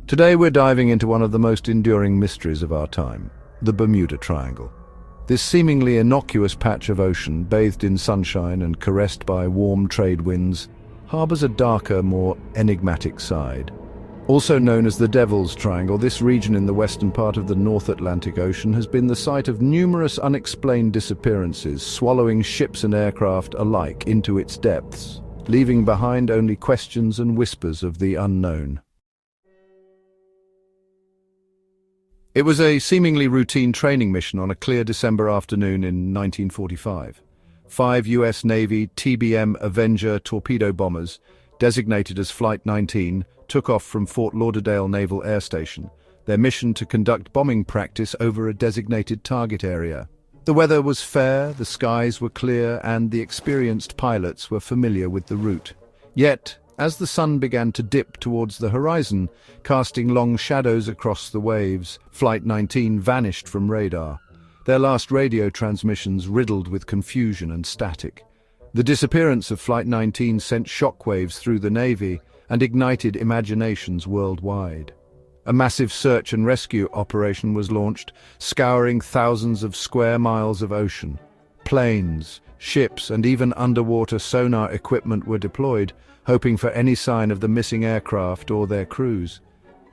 Today we're diving into one of the most enduring mysteries of our time, the Bermuda Triangle. This seemingly innocuous patch of ocean, bathed in sunshine and caressed by warm trade winds, harbors a darker, more enigmatic side. Also known as the Devil's Triangle, this region in the western part of the North Atlantic Ocean has been the site of numerous unexplained disappearances, swallowing ships and aircraft alike into its depths, leaving behind only questions and whispers of the unknown. It was a seemingly routine training mission on a clear December afternoon in 1945. 5 U.S. Navy TBM Avenger torpedo bombers, designated as Flight 19, took off from Fort Lauderdale Naval Air Station, their mission to conduct bombing practice over a designated target area. The weather was fair, the skies were clear, and the experienced pilots were familiar with the route. Yet, as the sun began to dip towards the horizon, casting long shadows across the waves, Flight 19 vanished from radar, their last radio transmissions riddled with confusion and static. The disappearance of Flight 19 sent shockwaves through the Navy and ignited imaginations worldwide. A massive search and rescue operation was launched, scouring thousands of square miles of ocean. Planes, ships, and even underwater sonar equipment were deployed, hoping for any sign of the missing aircraft or their crews.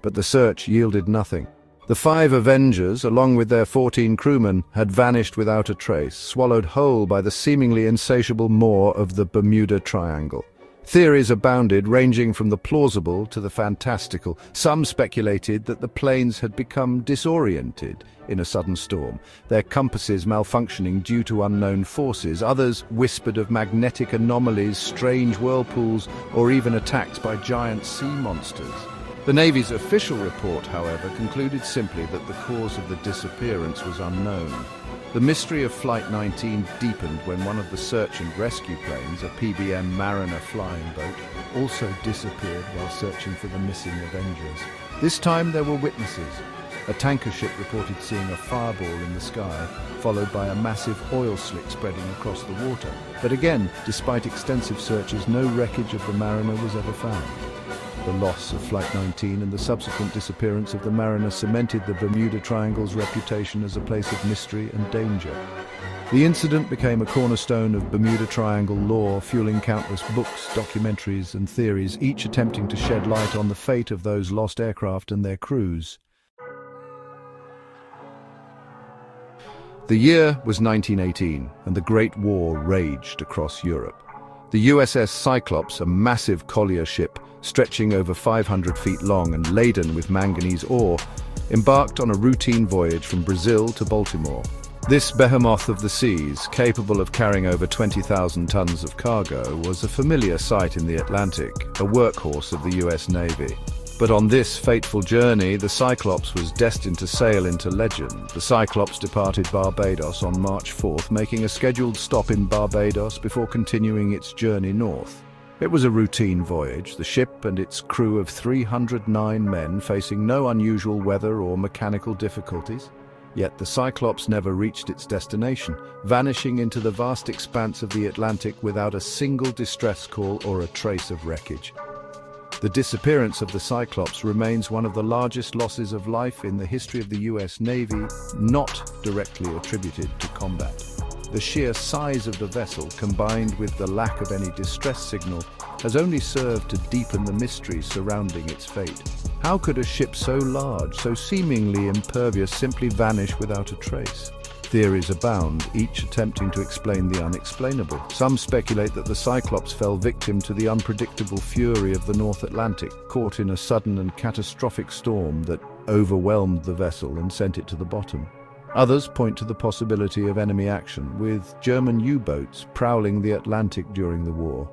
But the search yielded nothing. The 5 Avengers, along with their 14 crewmen, had vanished without a trace, swallowed whole by the seemingly insatiable maw of the Bermuda Triangle. Theories abounded, ranging from the plausible to the fantastical. Some speculated that the planes had become disoriented in a sudden storm, their compasses malfunctioning due to unknown forces. Others whispered of magnetic anomalies, strange whirlpools, or even attacks by giant sea monsters. The Navy's official report, however, concluded simply that the cause of the disappearance was unknown. The mystery of Flight 19 deepened when one of the search and rescue planes, a PBM Mariner flying boat, also disappeared while searching for the missing Avengers. This time there were witnesses. A tanker ship reported seeing a fireball in the sky, followed by a massive oil slick spreading across the water. But again, despite extensive searches, no wreckage of the Mariner was ever found. The loss of Flight 19 and the subsequent disappearance of the Mariner cemented the Bermuda Triangle's reputation as a place of mystery and danger. The incident became a cornerstone of Bermuda Triangle lore, fueling countless books, documentaries, and theories, each attempting to shed light on the fate of those lost aircraft and their crews. The year was 1918, and the Great War raged across Europe. The USS Cyclops, a massive collier ship stretching over 500 feet long and laden with manganese ore, embarked on a routine voyage from Brazil to Baltimore. This behemoth of the seas, capable of carrying over 20,000 tons of cargo, was a familiar sight in the Atlantic, a workhorse of the US Navy. But on this fateful journey, the Cyclops was destined to sail into legend. The Cyclops departed Barbados on March 4th, making a scheduled stop in Barbados before continuing its journey north. It was a routine voyage, the ship and its crew of 309 men facing no unusual weather or mechanical difficulties. Yet the Cyclops never reached its destination, vanishing into the vast expanse of the Atlantic without a single distress call or a trace of wreckage. The disappearance of the Cyclops remains one of the largest losses of life in the history of the US Navy, not directly attributed to combat. The sheer size of the vessel, combined with the lack of any distress signal, has only served to deepen the mystery surrounding its fate. How could a ship so large, so seemingly impervious, simply vanish without a trace? Theories abound, each attempting to explain the unexplainable. Some speculate that the Cyclops fell victim to the unpredictable fury of the North Atlantic, caught in a sudden and catastrophic storm that overwhelmed the vessel and sent it to the bottom. Others point to the possibility of enemy action, with German U-boats prowling the Atlantic during the war.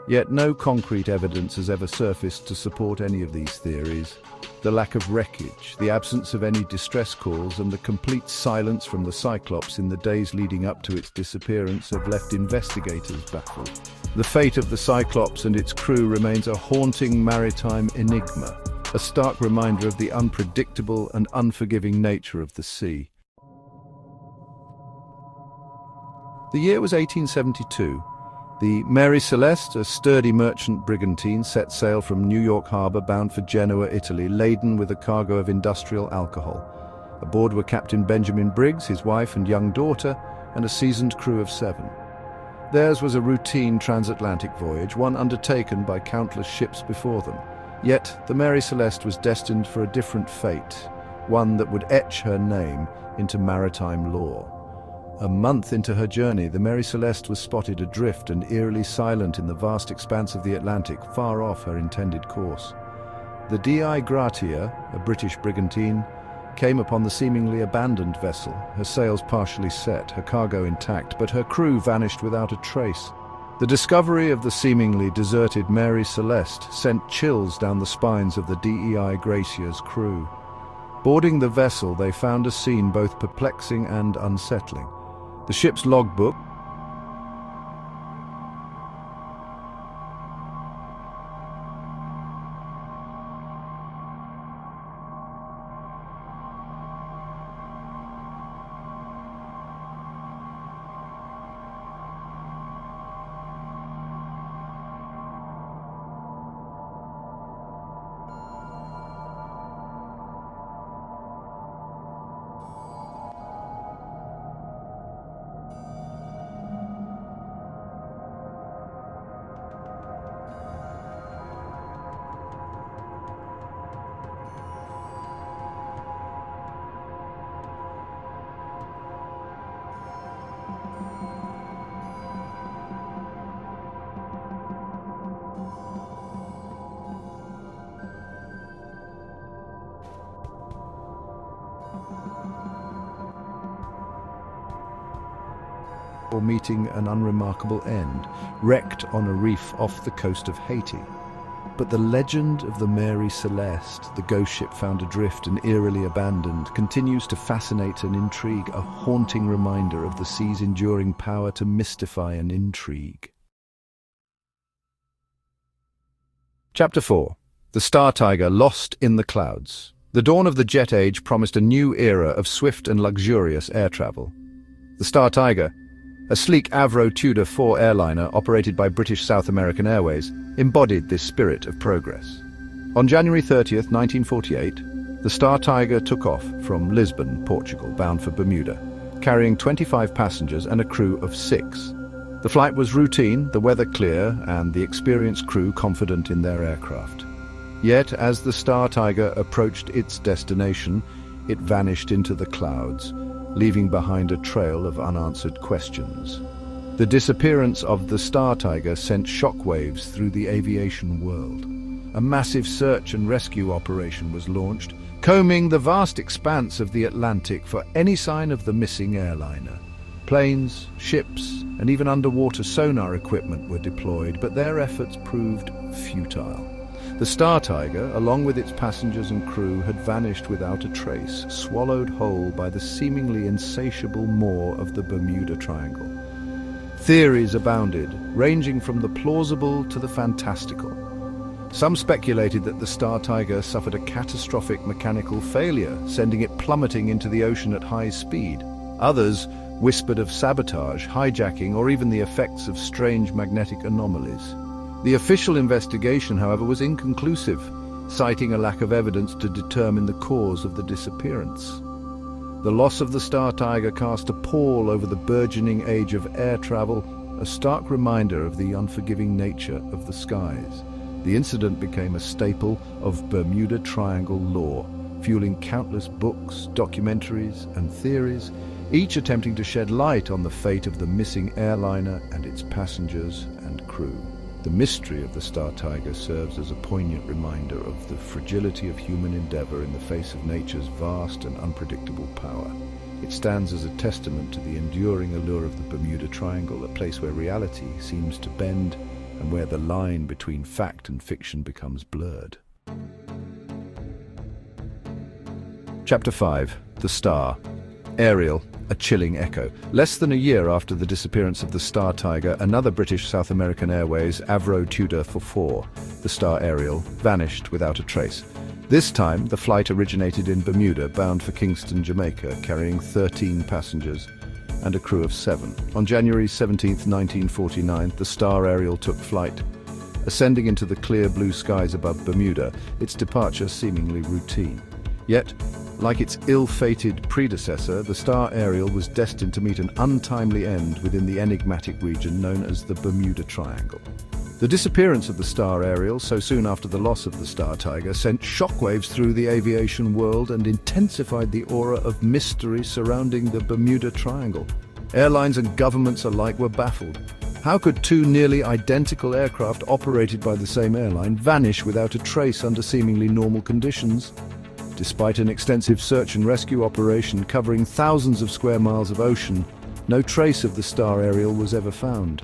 Yet no concrete evidence has ever surfaced to support any of these theories. The lack of wreckage, the absence of any distress calls, and the complete silence from the Cyclops in the days leading up to its disappearance have left investigators baffled. The fate of the Cyclops and its crew remains a haunting maritime enigma, a stark reminder of the unpredictable and unforgiving nature of the sea. The year was 1872. The Mary Celeste, a sturdy merchant brigantine, set sail from New York harbor bound for Genoa, Italy, laden with a cargo of industrial alcohol. Aboard were Captain Benjamin Briggs, his wife and young daughter, and a seasoned crew of 7. Theirs was a routine transatlantic voyage, one undertaken by countless ships before them. Yet the Mary Celeste was destined for a different fate, one that would etch her name into maritime lore. A month into her journey, the Mary Celeste was spotted adrift and eerily silent in the vast expanse of the Atlantic, far off her intended course. The Dei Gratia, a British brigantine, came upon the seemingly abandoned vessel, her sails partially set, her cargo intact, but her crew vanished without a trace. The discovery of the seemingly deserted Mary Celeste sent chills down the spines of the Dei Gratia's crew. Boarding the vessel, they found a scene both perplexing and unsettling. The ship's logbook, or meeting an unremarkable end, wrecked on a reef off the coast of Haiti. But the legend of the Mary Celeste, the ghost ship found adrift and eerily abandoned, continues to fascinate and intrigue, a haunting reminder of the sea's enduring power to mystify and intrigue. Chapter 4. The Star Tiger Lost in the Clouds. The dawn of the jet age promised a new era of swift and luxurious air travel. The Star Tiger, a sleek Avro Tudor 4 airliner operated by British South American Airways, embodied this spirit of progress. On January 30th, 1948, the Star Tiger took off from Lisbon, Portugal, bound for Bermuda, carrying 25 passengers and a crew of 6. The flight was routine, the weather clear, and the experienced crew confident in their aircraft. Yet, as the Star Tiger approached its destination, it vanished into the clouds, leaving behind a trail of unanswered questions. The disappearance of the Star Tiger sent shockwaves through the aviation world. A massive search and rescue operation was launched, combing the vast expanse of the Atlantic for any sign of the missing airliner. Planes, ships, and even underwater sonar equipment were deployed, but their efforts proved futile. The Star Tiger, along with its passengers and crew, had vanished without a trace, swallowed whole by the seemingly insatiable maw of the Bermuda Triangle. Theories abounded, ranging from the plausible to the fantastical. Some speculated that the Star Tiger suffered a catastrophic mechanical failure, sending it plummeting into the ocean at high speed. Others whispered of sabotage, hijacking, or even the effects of strange magnetic anomalies. The official investigation, however, was inconclusive, citing a lack of evidence to determine the cause of the disappearance. The loss of the Star Tiger cast a pall over the burgeoning age of air travel, a stark reminder of the unforgiving nature of the skies. The incident became a staple of Bermuda Triangle lore, fueling countless books, documentaries, and theories, each attempting to shed light on the fate of the missing airliner and its passengers and crew. The mystery of the Star Tiger serves as a poignant reminder of the fragility of human endeavor in the face of nature's vast and unpredictable power. It stands as a testament to the enduring allure of the Bermuda Triangle, a place where reality seems to bend and where the line between fact and fiction becomes blurred. Chapter 5. The Star. Ariel, a chilling echo. Less than a year after the disappearance of the Star Tiger, another British South American Airways Avro Tudor 4, the Star Ariel, vanished without a trace. This time, the flight originated in Bermuda, bound for Kingston, Jamaica, carrying 13 passengers. and a crew of 7. On January 17, 1949, the Star Ariel took flight. Ascending into the clear blue skies above Bermuda, its departure seemingly routine. Yet, like its ill-fated predecessor, the Star Ariel was destined to meet an untimely end within the enigmatic region known as the Bermuda Triangle. The disappearance of the Star Ariel so soon after the loss of the Star Tiger sent shockwaves through the aviation world and intensified the aura of mystery surrounding the Bermuda Triangle. Airlines and governments alike were baffled. How could two nearly identical aircraft operated by the same airline vanish without a trace under seemingly normal conditions? Despite an extensive search and rescue operation covering thousands of square miles of ocean, no trace of the Star Ariel was ever found.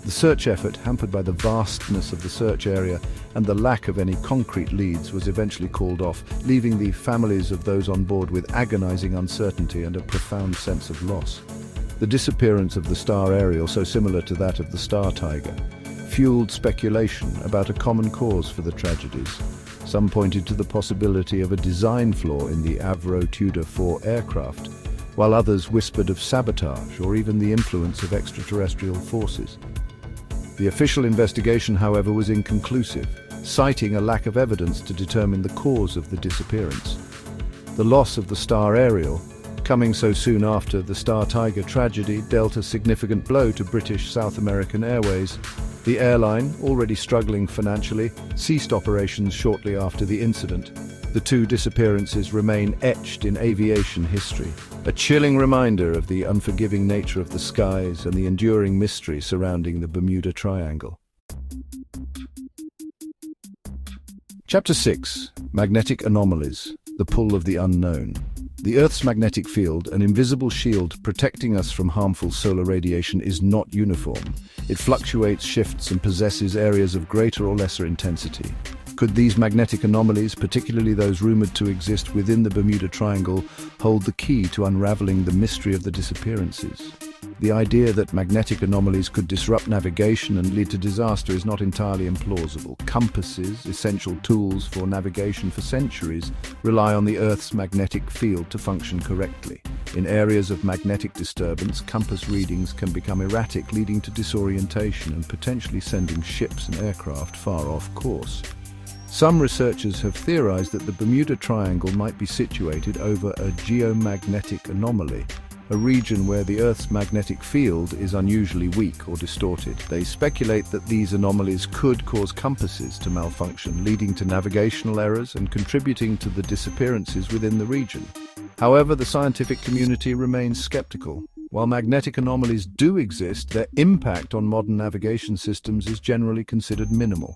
The search effort, hampered by the vastness of the search area and the lack of any concrete leads, was eventually called off, leaving the families of those on board with agonizing uncertainty and a profound sense of loss. The disappearance of the Star Ariel, so similar to that of the Star Tiger, fueled speculation about a common cause for the tragedies. Some pointed to the possibility of a design flaw in the Avro Tudor 4 aircraft, while others whispered of sabotage or even the influence of extraterrestrial forces. The official investigation, however, was inconclusive, citing a lack of evidence to determine the cause of the disappearance. The loss of the Star Ariel, coming so soon after the Star Tiger tragedy, dealt a significant blow to British South American Airways. The airline, already struggling financially, ceased operations shortly after the incident. The two disappearances remain etched in aviation history, a chilling reminder of the unforgiving nature of the skies and the enduring mystery surrounding the Bermuda Triangle. Chapter 6. Magnetic Anomalies, the Pull of the Unknown. The Earth's magnetic field, an invisible shield protecting us from harmful solar radiation, is not uniform. It fluctuates, shifts, and possesses areas of greater or lesser intensity. Could these magnetic anomalies, particularly those rumored to exist within the Bermuda Triangle, hold the key to unraveling the mystery of the disappearances? The idea that magnetic anomalies could disrupt navigation and lead to disaster is not entirely implausible. Compasses, essential tools for navigation for centuries, rely on the Earth's magnetic field to function correctly. In areas of magnetic disturbance, compass readings can become erratic, leading to disorientation and potentially sending ships and aircraft far off course. Some researchers have theorized that the Bermuda Triangle might be situated over a geomagnetic anomaly, a region where the Earth's magnetic field is unusually weak or distorted. They speculate that these anomalies could cause compasses to malfunction, leading to navigational errors and contributing to the disappearances within the region. However, the scientific community remains skeptical. While magnetic anomalies do exist, their impact on modern navigation systems is generally considered minimal.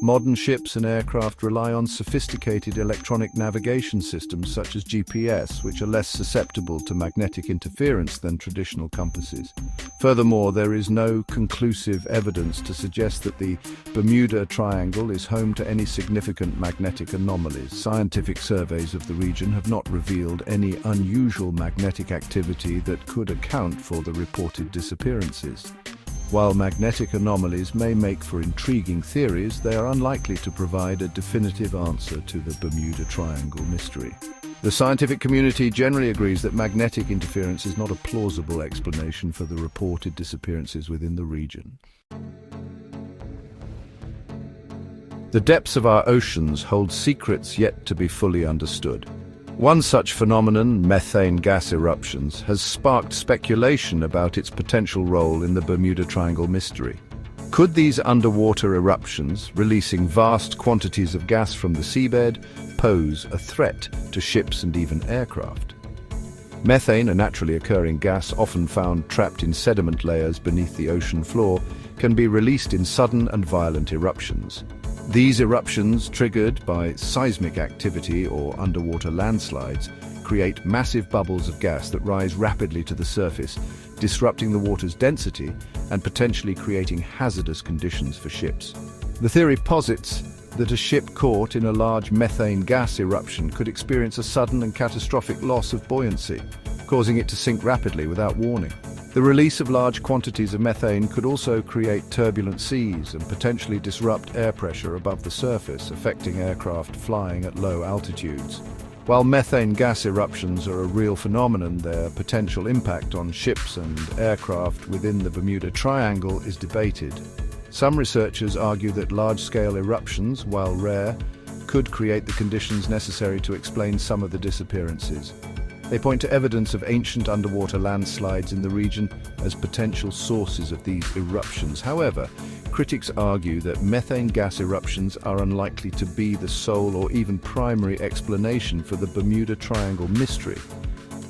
Modern ships and aircraft rely on sophisticated electronic navigation systems such as GPS, which are less susceptible to magnetic interference than traditional compasses. Furthermore, there is no conclusive evidence to suggest that the Bermuda Triangle is home to any significant magnetic anomalies. Scientific surveys of the region have not revealed any unusual magnetic activity that could account for the reported disappearances. While magnetic anomalies may make for intriguing theories, they are unlikely to provide a definitive answer to the Bermuda Triangle mystery. The scientific community generally agrees that magnetic interference is not a plausible explanation for the reported disappearances within the region. The depths of our oceans hold secrets yet to be fully understood. One such phenomenon, methane gas eruptions, has sparked speculation about its potential role in the Bermuda Triangle mystery. Could these underwater eruptions, releasing vast quantities of gas from the seabed, pose a threat to ships and even aircraft? Methane, a naturally occurring gas often found trapped in sediment layers beneath the ocean floor, can be released in sudden and violent eruptions. These eruptions, triggered by seismic activity or underwater landslides, create massive bubbles of gas that rise rapidly to the surface, disrupting the water's density and potentially creating hazardous conditions for ships. The theory posits that a ship caught in a large methane gas eruption could experience a sudden and catastrophic loss of buoyancy, causing it to sink rapidly without warning. The release of large quantities of methane could also create turbulent seas and potentially disrupt air pressure above the surface, affecting aircraft flying at low altitudes. While methane gas eruptions are a real phenomenon, their potential impact on ships and aircraft within the Bermuda Triangle is debated. Some researchers argue that large-scale eruptions, while rare, could create the conditions necessary to explain some of the disappearances. They point to evidence of ancient underwater landslides in the region as potential sources of these eruptions. However, critics argue that methane gas eruptions are unlikely to be the sole or even primary explanation for the Bermuda Triangle mystery.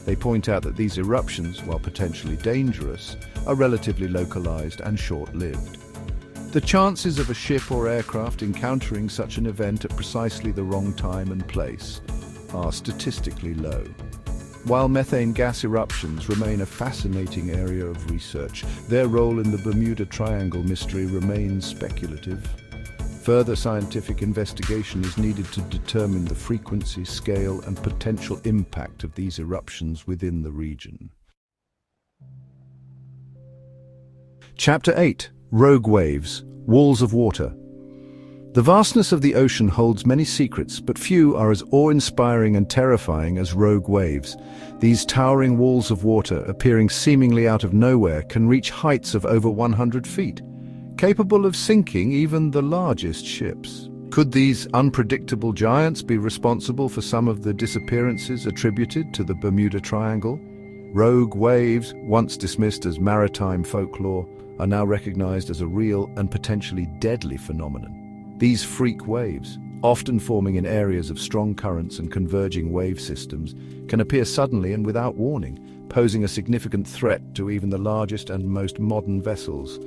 They point out that these eruptions, while potentially dangerous, are relatively localized and short-lived. The chances of a ship or aircraft encountering such an event at precisely the wrong time and place are statistically low. While methane gas eruptions remain a fascinating area of research, their role in the Bermuda Triangle mystery remains speculative. Further scientific investigation is needed to determine the frequency, scale, and potential impact of these eruptions within the region. Chapter 8. Rogue Waves, Walls of Water. The vastness of the ocean holds many secrets, but few are as awe-inspiring and terrifying as rogue waves. These towering walls of water, appearing seemingly out of nowhere, can reach heights of over 100 feet, capable of sinking even the largest ships. Could these unpredictable giants be responsible for some of the disappearances attributed to the Bermuda Triangle? Rogue waves, once dismissed as maritime folklore, are now recognized as a real and potentially deadly phenomenon. These freak waves, often forming in areas of strong currents and converging wave systems, can appear suddenly and without warning, posing a significant threat to even the largest and most modern vessels.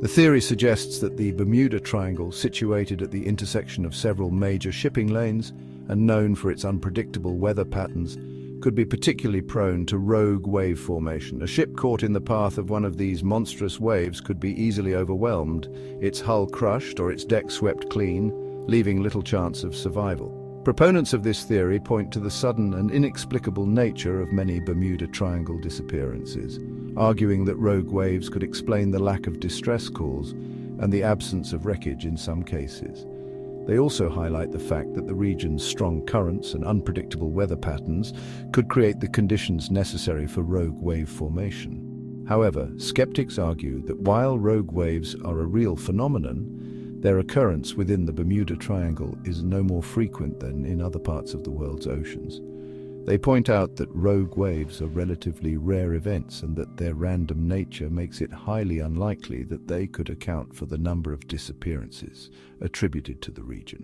The theory suggests that the Bermuda Triangle, situated at the intersection of several major shipping lanes and known for its unpredictable weather patterns, could be particularly prone to rogue wave formation. A ship caught in the path of one of these monstrous waves could be easily overwhelmed, its hull crushed or its deck swept clean, leaving little chance of survival. Proponents of this theory point to the sudden and inexplicable nature of many Bermuda Triangle disappearances, arguing that rogue waves could explain the lack of distress calls and the absence of wreckage in some cases. They also highlight the fact that the region's strong currents and unpredictable weather patterns could create the conditions necessary for rogue wave formation. However, skeptics argue that while rogue waves are a real phenomenon, their occurrence within the Bermuda Triangle is no more frequent than in other parts of the world's oceans. They point out that rogue waves are relatively rare events and that their random nature makes it highly unlikely that they could account for the number of disappearances attributed to the region.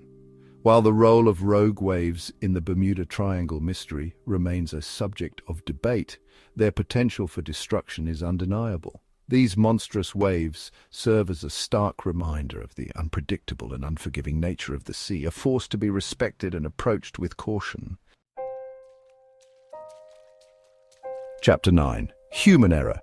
While the role of rogue waves in the Bermuda Triangle mystery remains a subject of debate, their potential for destruction is undeniable. These monstrous waves serve as a stark reminder of the unpredictable and unforgiving nature of the sea, a force to be respected and approached with caution. Chapter 9. Human Error,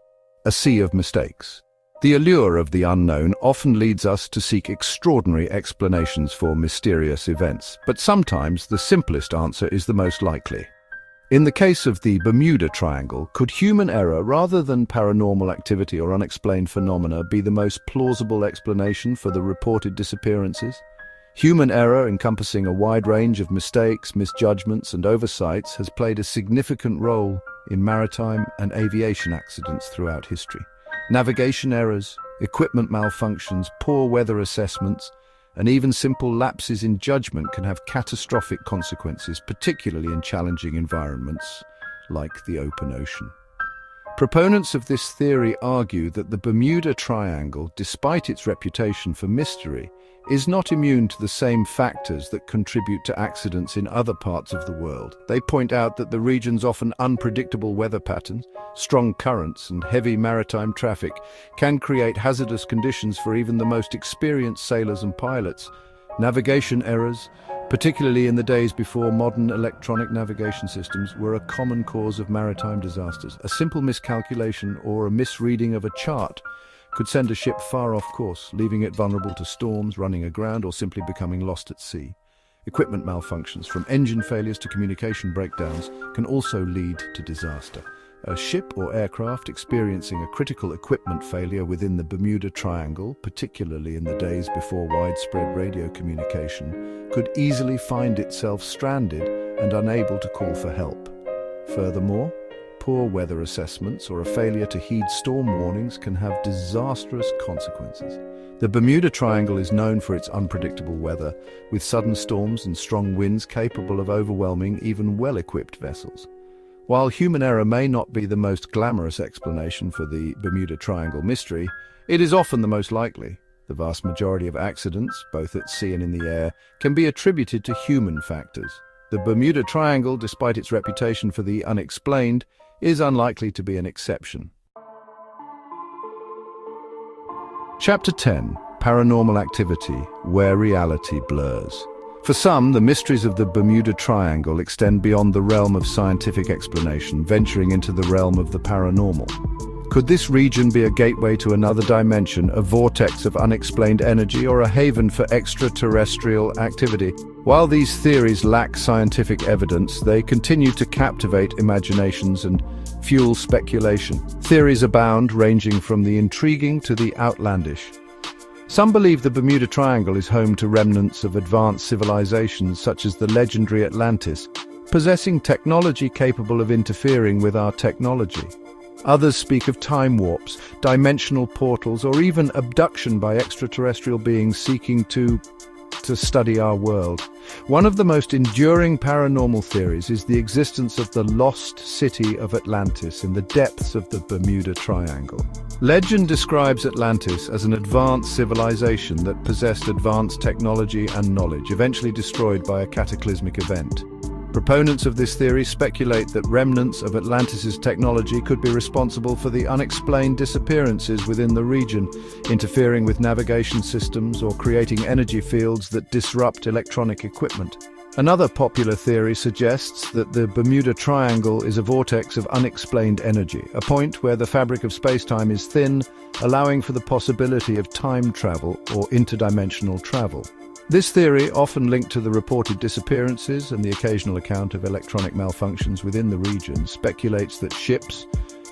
a Sea of Mistakes. The allure of the unknown often leads us to seek extraordinary explanations for mysterious events, but sometimes the simplest answer is the most likely. In the case of the Bermuda Triangle, could human error rather than paranormal activity or unexplained phenomena be the most plausible explanation for the reported disappearances? Human error, encompassing a wide range of mistakes, misjudgments, and oversights, has played a significant role in maritime and aviation accidents throughout history. Navigation errors, equipment malfunctions, poor weather assessments, and even simple lapses in judgment can have catastrophic consequences, particularly in challenging environments like the open ocean. Proponents of this theory argue that the Bermuda Triangle, despite its reputation for mystery, is not immune to the same factors that contribute to accidents in other parts of the world. They point out that the region's often unpredictable weather patterns, strong currents, and heavy maritime traffic can create hazardous conditions for even the most experienced sailors and pilots. Navigation errors, particularly in the days before modern electronic navigation systems, were a common cause of maritime disasters. A simple miscalculation or a misreading of a chart could send a ship far off course, leaving it vulnerable to storms, running aground, or simply becoming lost at sea. Equipment malfunctions, from engine failures to communication breakdowns, can also lead to disaster. A ship or aircraft experiencing a critical equipment failure within the Bermuda Triangle, particularly in the days before widespread radio communication, could easily find itself stranded and unable to call for help. Furthermore, poor weather assessments or a failure to heed storm warnings can have disastrous consequences. The Bermuda Triangle is known for its unpredictable weather, with sudden storms and strong winds capable of overwhelming even well-equipped vessels. While human error may not be the most glamorous explanation for the Bermuda Triangle mystery, it is often the most likely. The vast majority of accidents, both at sea and in the air, can be attributed to human factors. The Bermuda Triangle, despite its reputation for the unexplained, is unlikely to be an exception. Chapter 10: Paranormal Activity, Where Reality Blurs. For some, the mysteries of the Bermuda Triangle extend beyond the realm of scientific explanation, venturing into the realm of the paranormal. Could this region be a gateway to another dimension, a vortex of unexplained energy, or a haven for extraterrestrial activity? While these theories lack scientific evidence, they continue to captivate imaginations and fuel speculation. Theories abound, ranging from the intriguing to the outlandish. Some believe the Bermuda Triangle is home to remnants of advanced civilizations such as the legendary Atlantis, possessing technology capable of interfering with our technology. Others speak of time warps, dimensional portals, or even abduction by extraterrestrial beings seeking to study our world. One of the most enduring paranormal theories is the existence of the lost city of Atlantis in the depths of the Bermuda Triangle. Legend describes Atlantis as an advanced civilization that possessed advanced technology and knowledge, eventually destroyed by a cataclysmic event. Proponents of this theory speculate that remnants of Atlantis's technology could be responsible for the unexplained disappearances within the region, interfering with navigation systems or creating energy fields that disrupt electronic equipment. Another popular theory suggests that the Bermuda Triangle is a vortex of unexplained energy, a point where the fabric of space-time is thin, allowing for the possibility of time travel or interdimensional travel. This theory, often linked to the reported disappearances and the occasional account of electronic malfunctions within the region, speculates that ships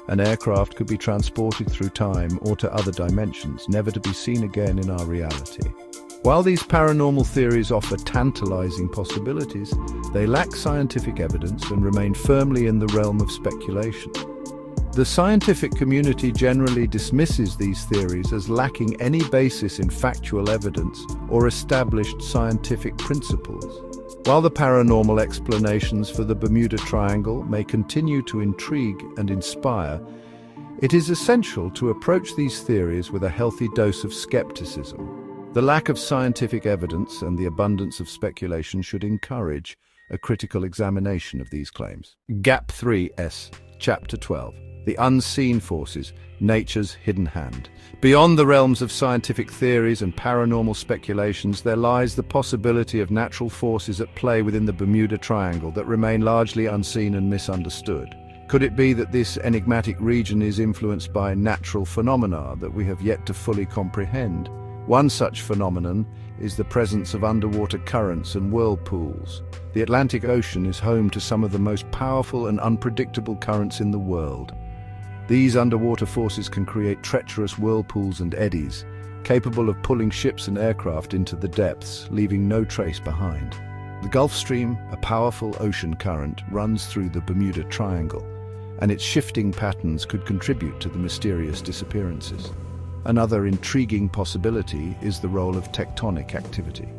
and aircraft could be transported through time or to other dimensions, never to be seen again in our reality. While these paranormal theories offer tantalizing possibilities, they lack scientific evidence and remain firmly in the realm of speculation. The scientific community generally dismisses these theories as lacking any basis in factual evidence or established scientific principles. While the paranormal explanations for the Bermuda Triangle may continue to intrigue and inspire, it is essential to approach these theories with a healthy dose of skepticism. The lack of scientific evidence and the abundance of speculation should encourage a critical examination of these claims. Gap 3S, Chapter 12. The Unseen Forces, Nature's Hidden Hand. Beyond the realms of scientific theories and paranormal speculations, there lies the possibility of natural forces at play within the Bermuda Triangle that remain largely unseen and misunderstood. Could it be that this enigmatic region is influenced by natural phenomena that we have yet to fully comprehend? One such phenomenon is the presence of underwater currents and whirlpools. The Atlantic Ocean is home to some of the most powerful and unpredictable currents in the world. These underwater forces can create treacherous whirlpools and eddies, capable of pulling ships and aircraft into the depths, leaving no trace behind. The Gulf Stream, a powerful ocean current, runs through the Bermuda Triangle, and its shifting patterns could contribute to the mysterious disappearances. Another intriguing possibility is the role of tectonic activity.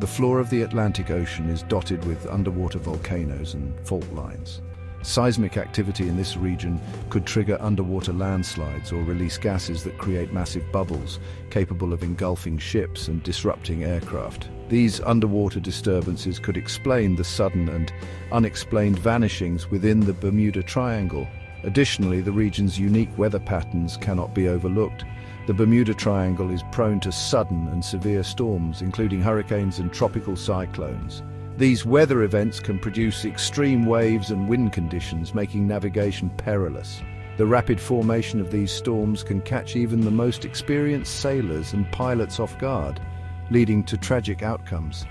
The floor of the Atlantic Ocean is dotted with underwater volcanoes and fault lines. Seismic activity in this region could trigger underwater landslides or release gases that create massive bubbles, capable of engulfing ships and disrupting aircraft. These underwater disturbances could explain the sudden and unexplained vanishings within the Bermuda Triangle. Additionally, the region's unique weather patterns cannot be overlooked. The Bermuda Triangle is prone to sudden and severe storms, including hurricanes and tropical cyclones. These weather events can produce extreme waves and wind conditions, making navigation perilous. The rapid formation of these storms can catch even the most experienced sailors and pilots off guard, leading to tragic outcomes.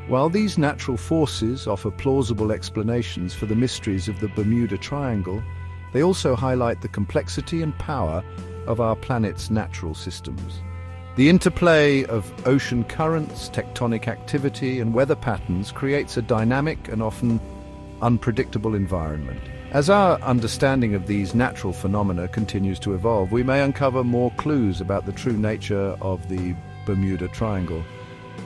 While these natural forces offer plausible explanations for the mysteries of the Bermuda Triangle, they also highlight the complexity and power of our planet's natural systems. The interplay of ocean currents, tectonic activity, and weather patterns creates a dynamic and often unpredictable environment. As our understanding of these natural phenomena continues to evolve, we may uncover more clues about the true nature of the Bermuda Triangle.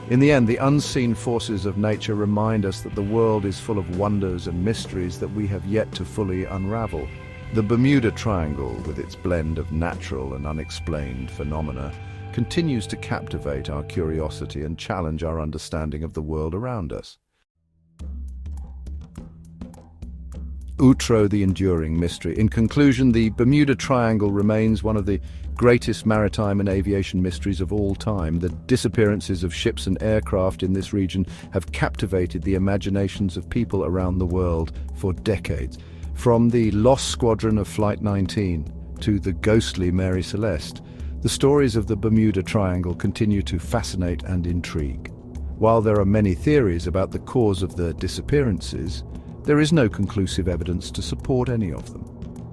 In the end, the unseen forces of nature remind us that the world is full of wonders and mysteries that we have yet to fully unravel. The Bermuda Triangle, with its blend of natural and unexplained phenomena, continues to captivate our curiosity and challenge our understanding of the world around us. Outro, the enduring mystery. In conclusion, the Bermuda Triangle remains one of the greatest maritime and aviation mysteries of all time. The disappearances of ships and aircraft in this region have captivated the imaginations of people around the world for decades. From the lost squadron of Flight 19 to the ghostly Mary Celeste, the stories of the Bermuda Triangle continue to fascinate and intrigue. While there are many theories about the cause of the disappearances, there is no conclusive evidence to support any of them.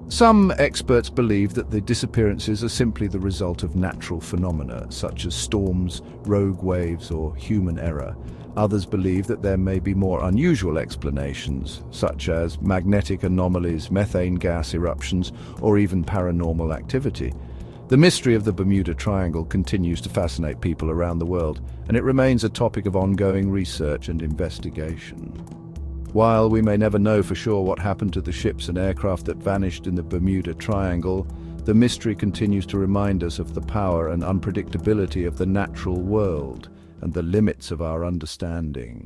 Some experts believe that the disappearances are simply the result of natural phenomena, such as storms, rogue waves, or human error. Others believe that there may be more unusual explanations, such as magnetic anomalies, methane gas eruptions, or even paranormal activity. The mystery of the Bermuda Triangle continues to fascinate people around the world, and it remains a topic of ongoing research and investigation. While we may never know for sure what happened to the ships and aircraft that vanished in the Bermuda Triangle, the mystery continues to remind us of the power and unpredictability of the natural world and the limits of our understanding.